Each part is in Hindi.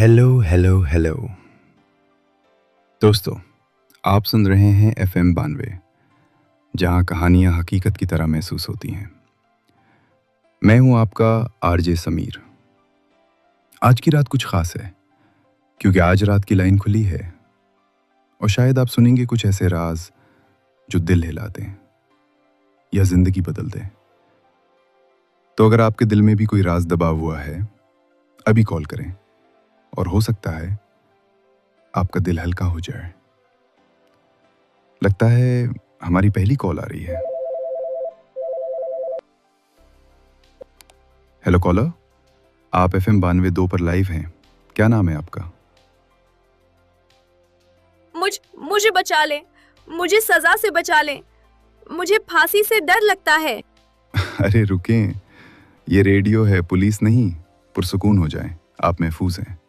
हेलो हेलो हेलो दोस्तों, आप सुन रहे हैं FM 92, जहां कहानियां हकीकत की तरह महसूस होती हैं। मैं हूं आपका आरजे समीर। आज की रात कुछ खास है, क्योंकि आज रात की लाइन खुली है और शायद आप सुनेंगे कुछ ऐसे राज जो दिल हिला दें या जिंदगी बदल दें। तो अगर आपके दिल में भी कोई राज दबा हुआ है, अभी कॉल करें और हो सकता है आपका दिल हल्का हो जाए। लगता है हमारी पहली कॉल आ रही है। हेलो कॉलर, आप FM 92 पर लाइव हैं। क्या नाम है आपका? मुझे बचा ले, मुझे सजा से बचा ले, मुझे फांसी से डर लगता है। अरे रुकें, ये रेडियो है, पुलिस नहीं। पुरसुकून हो जाएं, आप महफूज हैं।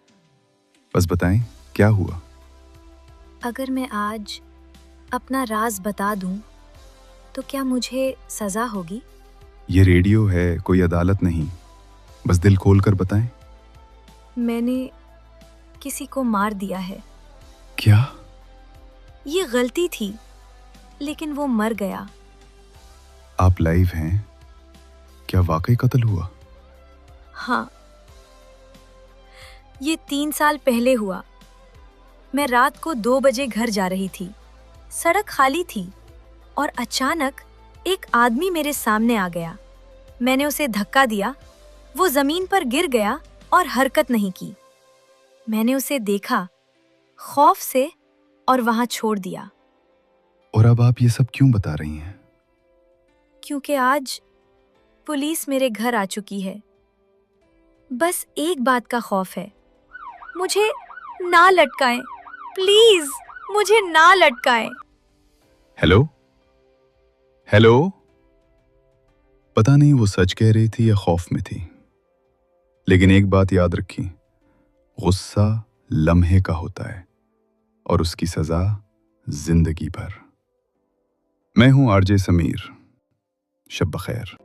बस बताएं क्या हुआ। अगर मैं आज अपना राज बता दूं, तो क्या मुझे सजा होगी? ये रेडियो है, कोई अदालत नहीं। बस दिल खोल कर बताएं। मैंने किसी को मार दिया है। क्या? ये गलती थी, लेकिन वो मर गया। आप लाइव हैं? क्या वाकई कत्ल हुआ? हाँ, ये 3 साल पहले हुआ। मैं रात को 2 बजे घर जा रही थी। सड़क खाली थी और अचानक एक आदमी मेरे सामने आ गया। मैंने उसे धक्का दिया। वो जमीन पर गिर गया और हरकत नहीं की। मैंने उसे देखा, खौफ से, और वहां छोड़ दिया। और अब आप ये सब क्यों बता रही हैं? क्योंकि आज पुलिस मेरे घर आ चुकी है। बस एक बात का खौफ है, मुझे ना लटकाएं। प्लीज मुझे ना लटकाएं। हेलो हेलो, पता नहीं वो सच कह रही थी या खौफ में थी, लेकिन एक बात याद रखी, गुस्सा लम्हे का होता है और उसकी सजा जिंदगी भर। मैं हूं आरजे समीर। शब बखैर।